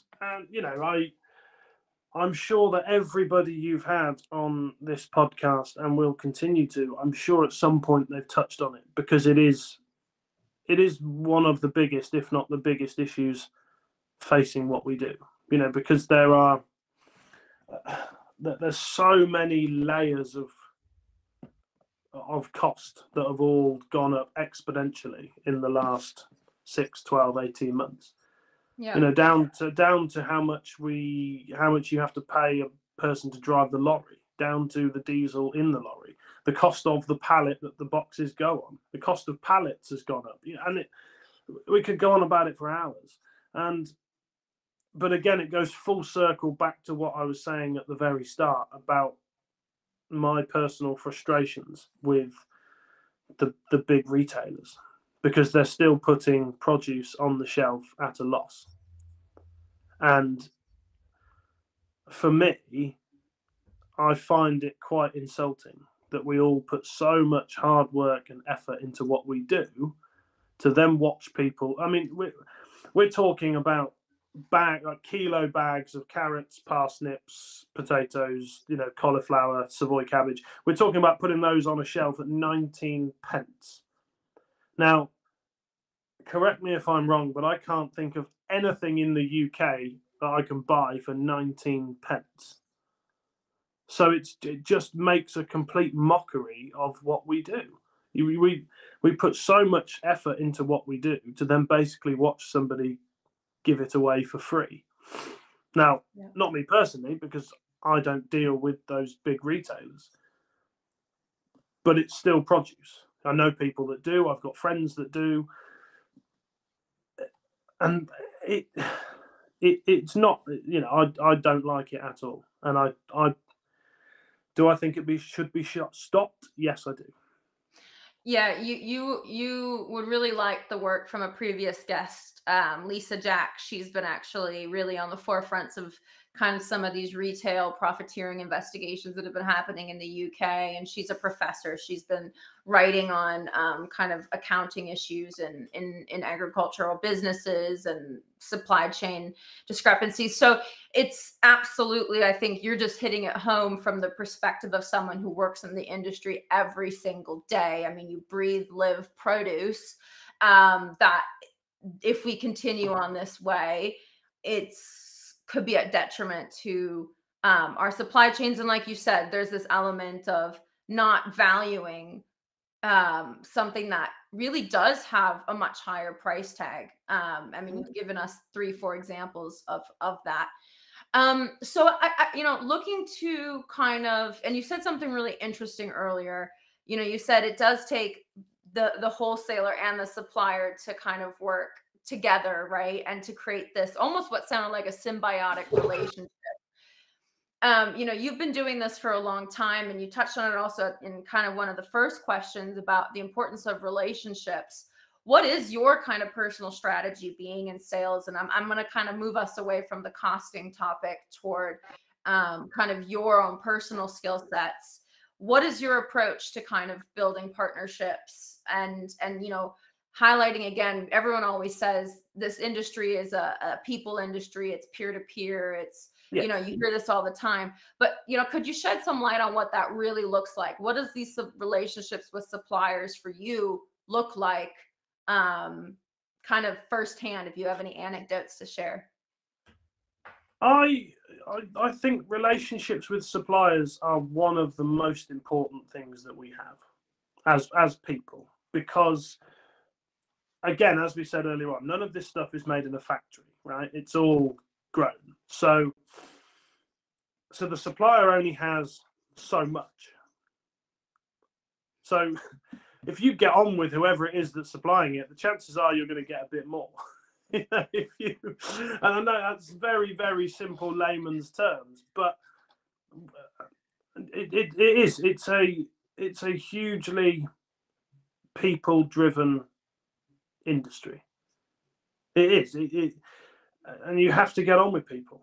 I'm sure that everybody you've had on this podcast, and will continue to, I'm sure at some point they've touched on it, because it is one of the biggest, if not the biggest, issues facing what we do. Because there's so many layers of cost that have all gone up exponentially in the last 6, 12, 18 months. Yeah. Down to how much you have to pay a person to drive the lorry, down to the diesel in the lorry, the cost of the pallet that the boxes go on, the cost of pallets has gone up. And we could go on about it for hours. But again, it goes full circle back to what I was saying at the very start about my personal frustrations with the big retailers, because they're still putting produce on the shelf at a loss. And for me, I find it quite insulting that we all put so much hard work and effort into what we do, to then watch people. I mean, we're talking about kilo bags of carrots, parsnips, potatoes, cauliflower, Savoy cabbage. We're talking about putting those on a shelf at 19 pence. Now, correct me if I'm wrong, but I can't think of anything in the UK that I can buy for 19 pence. So it just makes a complete mockery of what we do. We put so much effort into what we do to then basically watch somebody give it away for free. Now, not me personally, because I don't deal with those big retailers, but it's still produce. I know people that do. I've got friends that do, and it's not. I don't like it at all, and I do. I think it should be stopped. Yes, I do. Yeah, you would really like the work from a previous guest, Lisa Jack. She's been actually really on the forefronts of kind of some of these retail profiteering investigations that have been happening in the UK. And she's a professor. She's been writing on kind of accounting issues in agricultural businesses and supply chain discrepancies. So it's absolutely, I think you're just hitting it home from the perspective of someone who works in the industry every single day. I mean, you breathe, live produce. That if we continue on this way, could be a detriment to our supply chains. And like you said, there's this element of not valuing something that really does have a much higher price tag. I mean, you've given us 3-4 examples of that. So I looking to kind of, and you said something really interesting earlier. You said it does take the wholesaler and the supplier to kind of work together, right? And to create this almost what sounded like a symbiotic relationship. You've been doing this for a long time, and you touched on it also in kind of one of the first questions about the importance of relationships. What is your kind of personal strategy being in sales? And I'm going to kind of move us away from the costing topic toward kind of your own personal skill sets. What is your approach to kind of building partnerships and highlighting, again, everyone always says this industry is a people industry. It's peer-to-peer. It's, you hear this all the time, but, could you shed some light on what that really looks like? What does these relationships with suppliers for you look like? Kind of firsthand, if you have any anecdotes to share. I think relationships with suppliers are one of the most important things that we have as people, because again, as we said earlier on, none of this stuff is made in a factory, right? It's all grown. So the supplier only has so much. So if you get on with whoever it is that's supplying it, the chances are you're going to get a bit more. And I know that's very, very simple layman's terms, but it's a hugely people-driven industry. It is, and you have to get on with people.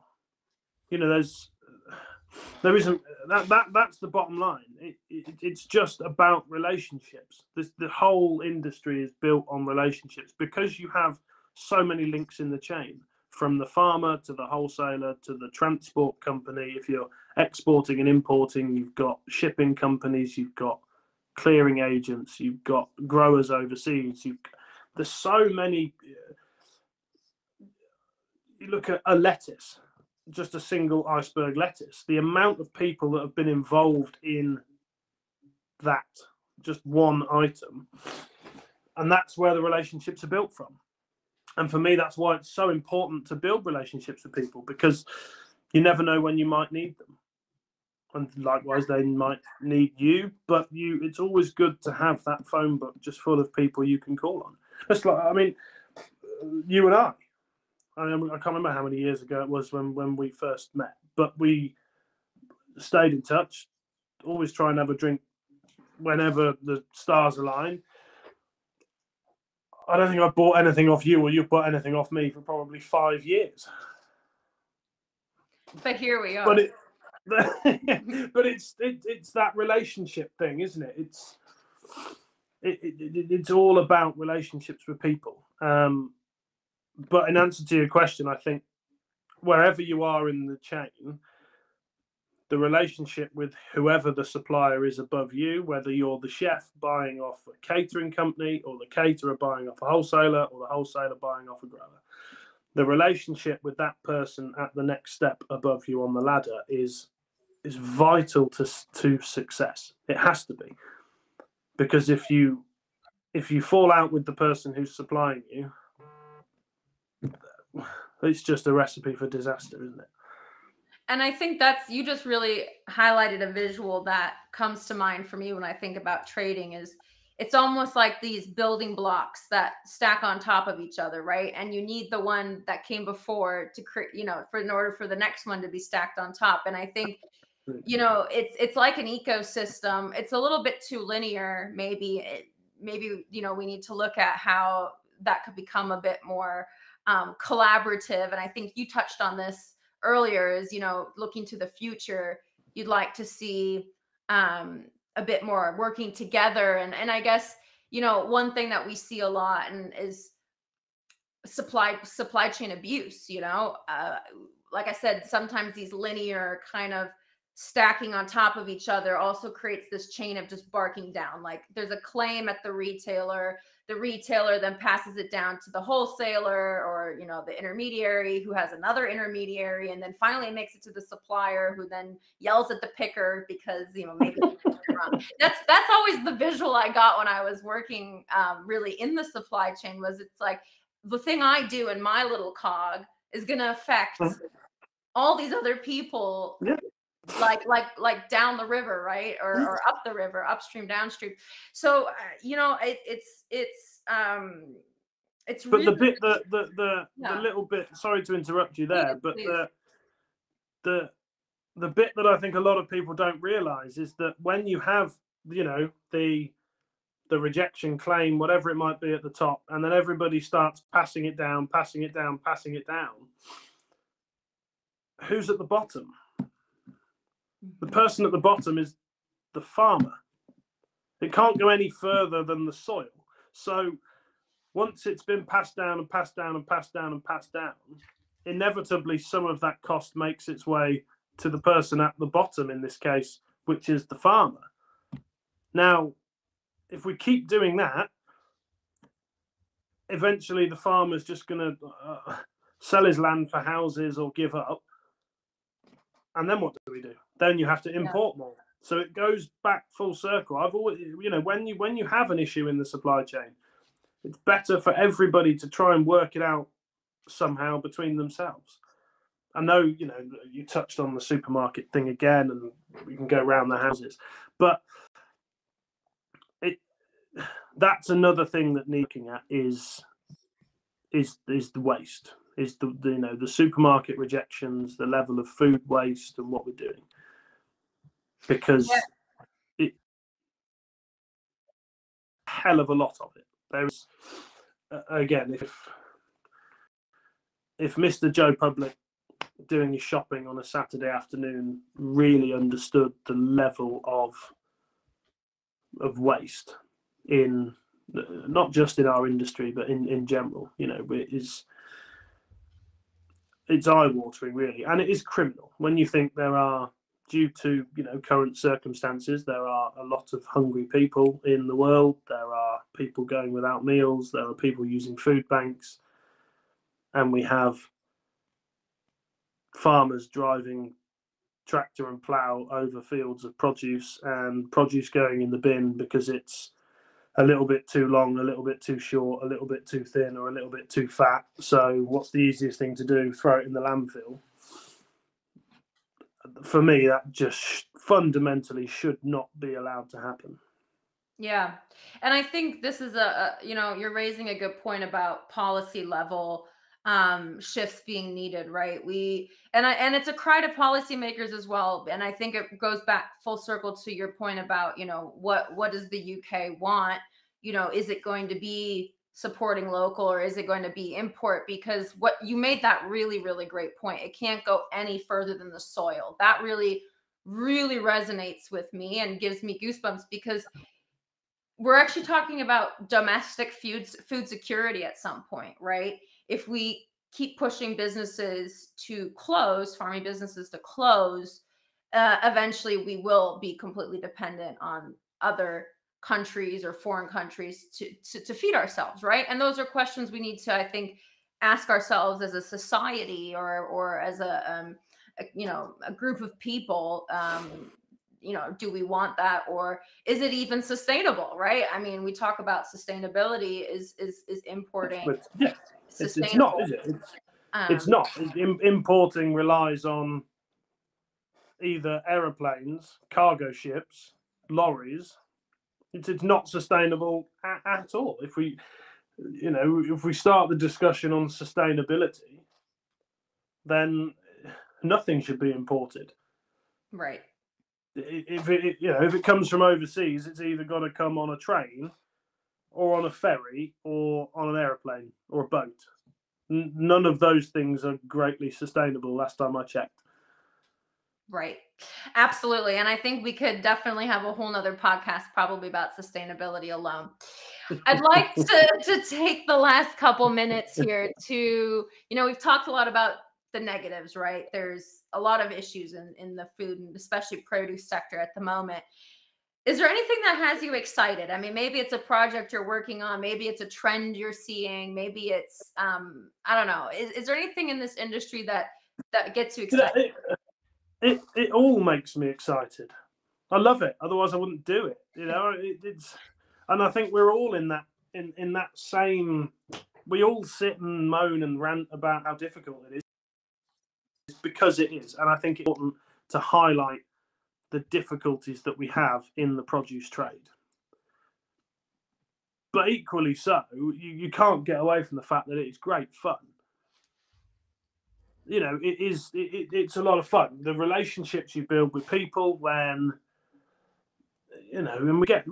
There isn't that's the bottom line. It's just about relationships. The whole industry is built on relationships, because you have so many links in the chain, from the farmer to the wholesaler to the transport company. If you're exporting and importing, you've got shipping companies, you've got clearing agents, you've got growers overseas. There's so many. You look at a lettuce, just a single iceberg lettuce, the amount of people that have been involved in that, just one item, and that's where the relationships are built from. And for me, that's why it's so important to build relationships with people, because you never know when you might need them, and likewise they might need you. But it's always good to have that phone book just full of people you can call on. It's like, I mean, you and I can't remember how many years ago it was when we first met, but we stayed in touch, always try and have a drink whenever the stars align. I don't think I bought anything off you, or you bought anything off me, for probably 5 years. But here we are. But it's that relationship thing, isn't it? It's all about relationships with people. But in answer to your question, I think wherever you are in the chain, the relationship with whoever the supplier is above you, whether you're the chef buying off a catering company, or the caterer buying off a wholesaler, or the wholesaler buying off a grower, the relationship with that person at the next step above you on the ladder is vital to success. It has to be, because if you fall out with the person who's supplying you, it's just a recipe for disaster, isn't it? And I think you just really highlighted a visual that comes to mind for me when I think about trading. Is it's almost like these building blocks that stack on top of each other, right? And you need the one that came before to create, in order for the next one to be stacked on top. And I think, it's like an ecosystem. It's a little bit too linear. Maybe we need to look at how that could become a bit more collaborative. And I think you touched on this earlier, is looking to the future, you'd like to see a bit more working together. And I guess one thing that we see a lot is supply chain abuse. Like I said, sometimes these linear kind of stacking on top of each other also creates this chain of just barking down. Like there's a claim at the retailer then passes it down to the wholesaler, or the intermediary who has another intermediary, and then finally makes it to the supplier, who then yells at the picker because maybe wrong. That's always the visual I got when I was working really in the supply chain. Was it's like the thing I do in my little cog is going to affect all these other people. Yeah. Like down the river, right? Or up the river, upstream, downstream. So it's but really, the little bit, sorry to interrupt you there, but the bit that I think a lot of people don't realize is that when you have the rejection claim, whatever it might be, at the top, and then everybody starts passing it down, who's at the bottom? The person at the bottom is the farmer. It can't go any further than the soil. So once it's been passed down and passed down and passed down and passed down, inevitably some of that cost makes its way to the person at the bottom, in this case, which is the farmer. Now, if we keep doing that, eventually the farmer's just going to sell his land for houses or give up. And then what do we do? Then you have to import more. So it goes back full circle. I've always, when you have an issue in the supply chain, it's better for everybody to try and work it out somehow between themselves. I know, you touched on the supermarket thing again, and we can go around the houses, but that's another thing that looking at is the waste. Is the supermarket rejections, the level of food waste, and what we're doing, because it hell of a lot of it. There's again, if Mr. Joe Public doing his shopping on a Saturday afternoon really understood the level of waste in not just in our industry but in general, it's eye-watering, really, and it is criminal when you think there are, due to current circumstances, there are a lot of hungry people in the world. There are people going without meals. There are people using food banks, and we have farmers driving tractor and plough over fields of produce, and produce going in the bin because it's a little bit too long, a little bit too short, a little bit too thin, or a little bit too fat. So what's the easiest thing to do? Throw it in the landfill. For me, that just fundamentally should not be allowed to happen. Yeah. And I think this is you're raising a good point about policy level shifts being needed, right? And it's a cry to policymakers as well. And I think it goes back full circle to your point about, what does the UK want? Is it going to be supporting local, or is it going to be import? Because what you made that really, really great point. It can't go any further than the soil. That really, really resonates with me and gives me goosebumps, because we're actually talking about domestic food security at some point, right? If we keep pushing businesses to close, farming businesses to close, eventually we will be completely dependent on other countries or foreign countries to feed ourselves, right? And those are questions we need to, I think, ask ourselves as a society, or as a group of people. Do we want that, or is it even sustainable, right? I mean, we talk about sustainability is importing Yeah, it's not, is it? It's not. Importing relies on either aeroplanes, cargo ships, lorries. It's not sustainable at all. If we start the discussion on sustainability, then nothing should be imported. Right. If it comes from overseas, it's either got to come on a train, or on a ferry, or on an airplane or a boat. None of those things are greatly sustainable. Last time I checked. Right. Absolutely. And I think we could definitely have a whole nother podcast probably about sustainability alone. I'd like to take the last couple minutes here to, we've talked a lot about the negatives, right? There's a lot of issues in the food and especially produce sector at the moment. Is there anything that has you excited? I mean, maybe it's a project you're working on, maybe it's a trend you're seeing, maybe it's, I don't know. Is there anything in this industry that gets you excited? It all makes me excited. I love it. Otherwise, I wouldn't do it. And I think we're all in that same. We all sit and moan and rant about how difficult it is. It's because it is, and I think it's important to highlight the difficulties that we have in the produce trade. But equally so, you can't get away from the fact that it's great fun. It's a lot of fun. The relationships you build with people, when and we get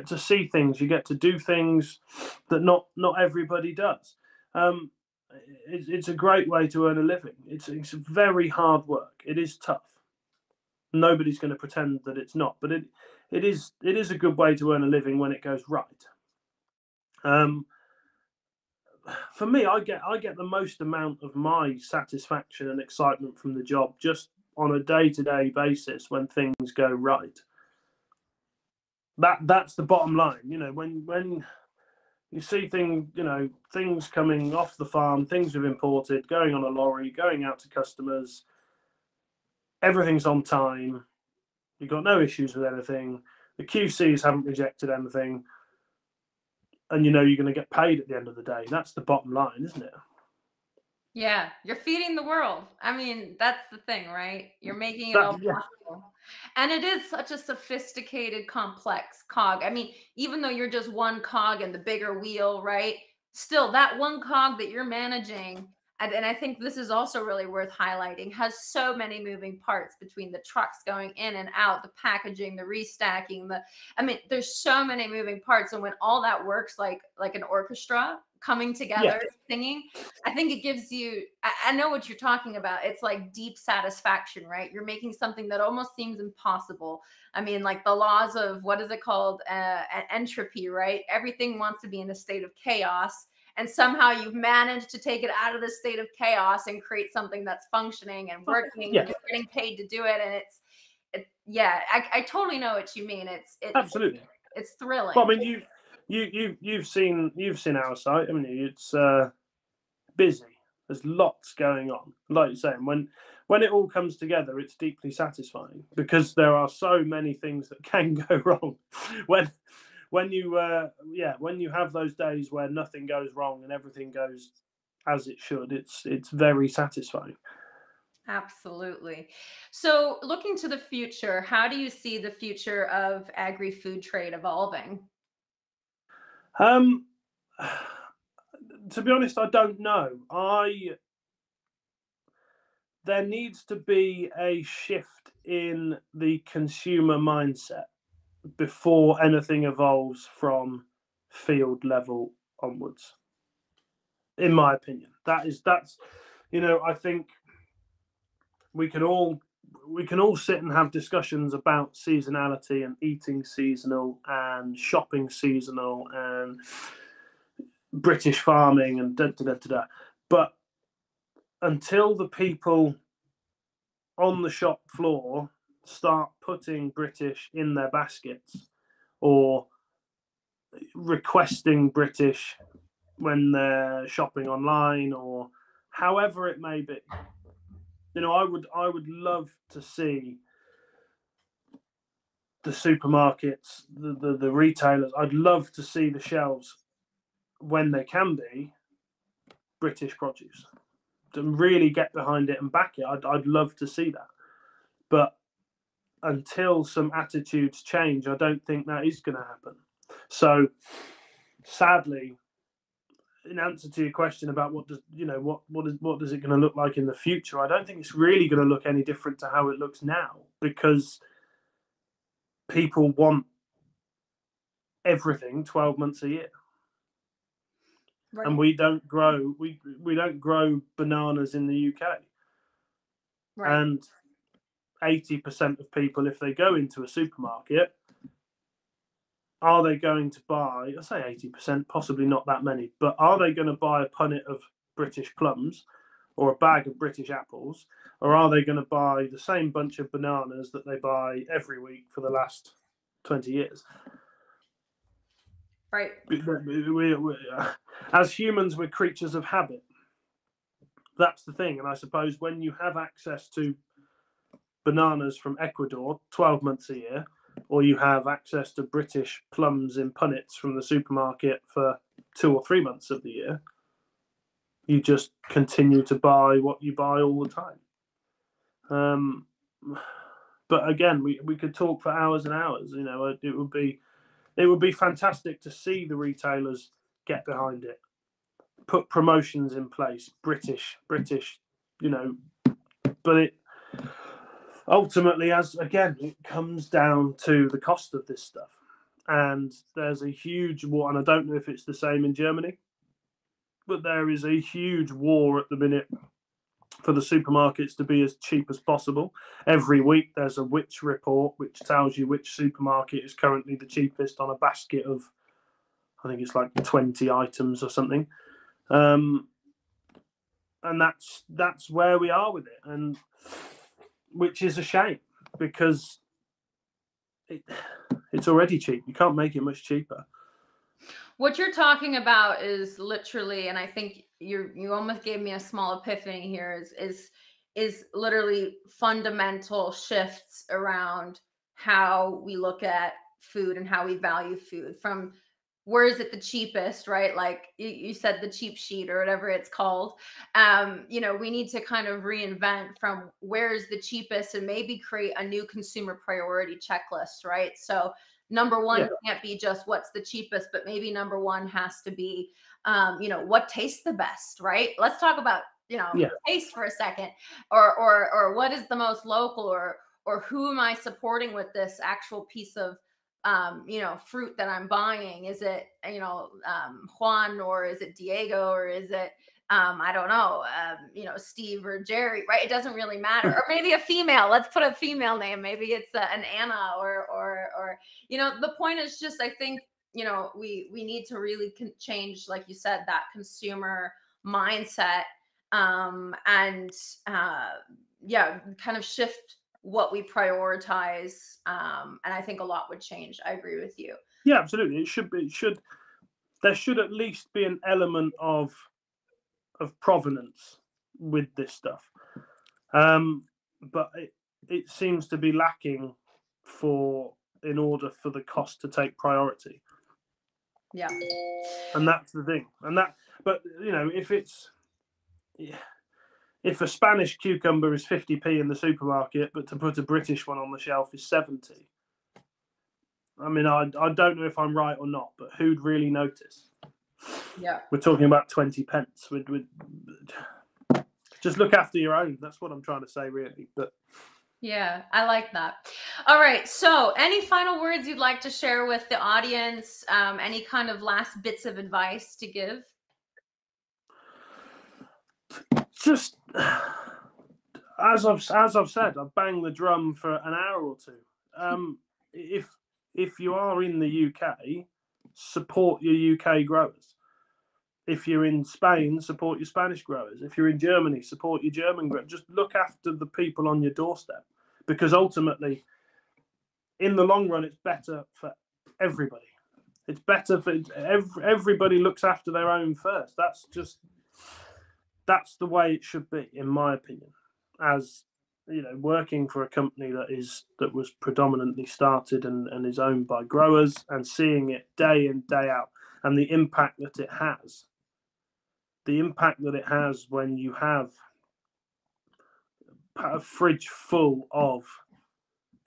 to see things. You get to do things that not everybody does. It's a great way to earn a living. It's very hard work. It is tough. Nobody's going to pretend that it's not, but it is a good way to earn a living when it goes right. For me, I get the most amount of my satisfaction and excitement from the job just on a day-to-day basis when things go right. That's the bottom line. When you see things coming off the farm, things we've imported, going on a lorry, going out to customers, everything's on time. You've got no issues with anything. The QCs haven't rejected anything. And you're going to get paid at the end of the day. That's the bottom line, isn't it? Yeah, you're feeding the world. I mean, that's the thing, right? You're making it all possible. And it is such a sophisticated, complex cog. I mean, even though you're just one cog in the bigger wheel, right? Still, that one cog that you're managing, and I think this is also really worth highlighting, has so many moving parts between the trucks going in and out, the packaging, the restacking, there's so many moving parts. And when all that works like an orchestra coming together, singing, I think it gives you, I know what you're talking about. It's like deep satisfaction, right? You're making something that almost seems impossible. I mean, like the laws of, what is it called? Entropy, right? Everything wants to be in a state of chaos. And somehow you've managed to take it out of the state of chaos and create something that's functioning and working, and you're getting paid to do it. And I totally know what you mean. It's absolutely, it's thrilling. Well, I mean, you've seen our site, haven't you? It's busy. There's lots going on. Like you're saying, when it all comes together, it's deeply satisfying because there are so many things that can go wrong. When you have those days where nothing goes wrong and everything goes as it should, it's very satisfying. Absolutely. So looking to the future, how do you see the future of agri-food trade evolving? To be honest, I don't know. There needs to be a shift in the consumer mindset before anything evolves from field level onwards. In my opinion, that's I think we can all sit and have discussions about seasonality and eating seasonal and shopping seasonal, and British farming and da da da da. But until the people on the shop floor start putting British in their baskets or requesting British when they're shopping online or however it may be, I would love to see the supermarkets, the retailers. I'd love to see the shelves, when they can be, British produce, to really get behind it and back it. I'd love to see that. But until some attitudes change, I don't think that is going to happen. So sadly, in answer to your question about what does it going to look like in the future, I don't think it's really going to look any different to how it looks now, because people want everything 12 months a year. Right. And we don't grow bananas in the UK. Right. And 80% of people, if they go into a supermarket, are they going to buy, I say 80%, possibly not that many, but are they going to buy a punnet of British plums or a bag of British apples, or are they going to buy the same bunch of bananas that they buy every week for the last 20 years? Right. As humans, we're creatures of habit. That's the thing. And I suppose when you have access to bananas from Ecuador 12 months a year, or you have access to British plums in punnets from the supermarket for 2 or 3 months of the year, you just continue to buy what you buy all the time. But again, we could talk for hours and hours. It would be fantastic to see the retailers get behind it, put promotions in place, British, but it ultimately, it comes down to the cost of this stuff. And there's a huge war, and I don't know if it's the same in Germany, but there is a huge war at the minute for the supermarkets to be as cheap as possible. Every week there's a Which report which tells you which supermarket is currently the cheapest on a basket of, I think it's like 20 items or something. And that's where we are with it, and which is a shame, because it's already cheap. You can't make it much cheaper. What you're talking about is literally, and I think you almost gave me a small epiphany here, is literally fundamental shifts around how we look at food and how we value food. From where is it the cheapest, right? Like you said, the cheap sheet or whatever it's called. We need to kind of reinvent from where is the cheapest and maybe create a new consumer priority checklist, right? So number one can't be just what's the cheapest, but maybe number one has to be, what tastes the best, right? Let's talk about, taste for a second, or what is the most local, or who am I supporting with this actual piece of, fruit that I'm buying? Is it, Juan, or is it Diego, or is it, I don't know, Steve or Jerry, right? It doesn't really matter. Or maybe a female, let's put a female name. Maybe it's an Anna or, the point is just, I think, we need to really change, like you said, that consumer mindset, and kind of shift what we prioritize. And I think a lot would change. I agree with you. Yeah, absolutely. There should at least be an element of provenance with this stuff. But it seems to be lacking in order for the cost to take priority. Yeah. And that's the thing. But if a Spanish cucumber is 50p in the supermarket, but to put a British one on the shelf is 70. I mean, I don't know if I'm right or not, but who'd really notice? Yeah. We're talking about 20 pence. Just look after your own. That's what I'm trying to say, really. But yeah, I like that. All right. So any final words you'd like to share with the audience? Any kind of last bits of advice to give? Just as I've said, I've banged the drum for an hour or two. If you are in the UK, support your UK growers. If you're in Spain, support your Spanish growers. If you're in Germany, support your German growers. Just look after the people on your doorstep, because ultimately, in the long run, it's better for everybody. It's better for everybody looks after their own first. That's the way it should be, in my opinion. As you know, working for a company that was predominantly started and is owned by growers, and seeing it day in, day out, and the impact that it has. The impact that it has when you have a fridge full of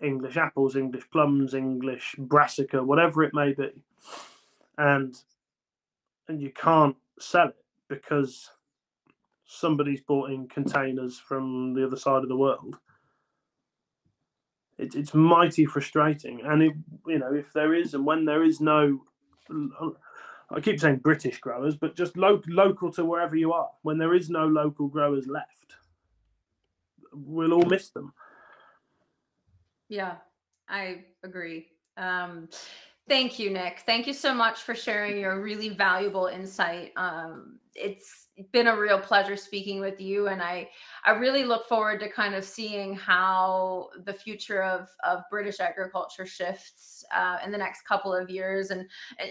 English apples, English plums, English brassica, whatever it may be, and you can't sell it because somebody's bought in containers from the other side of the world. It's mighty frustrating. And if there is, and when there is no, I keep saying British growers, but just local to wherever you are, when there is no local growers left, we'll all miss them. Yeah, I agree. Thank you, Nick. Thank you so much for sharing your really valuable insight. It's been a real pleasure speaking with you, and I really look forward to kind of seeing how the future of British agriculture shifts in the next couple of years. And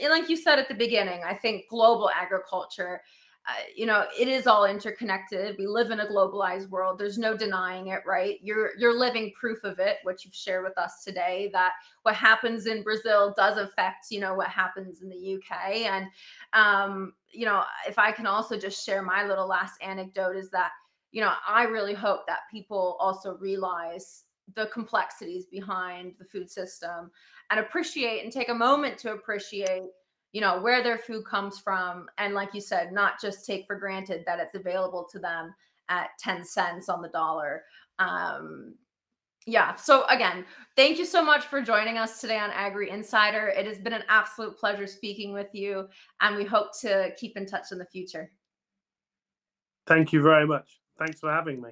like you said at the beginning, I think global agriculture, it is all interconnected. We live in a globalized world. There's no denying it, right? You're living proof of it, what you've shared with us today, that what happens in Brazil does affect, what happens in the UK. And, if I can also just share my little last anecdote is that, I really hope that people also realize the complexities behind the food system and appreciate and take a moment to appreciate where their food comes from. And like you said, not just take for granted that it's available to them at 10 cents on the dollar. So again, thank you so much for joining us today on Agri-Insider. It has been an absolute pleasure speaking with you, and we hope to keep in touch in the future. Thank you very much. Thanks for having me.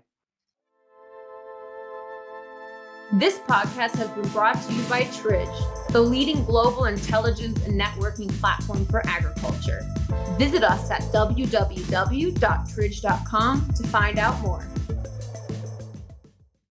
This podcast has been brought to you by Tridge, the leading global intelligence and networking platform for agriculture. Visit us at www.tridge.com to find out more.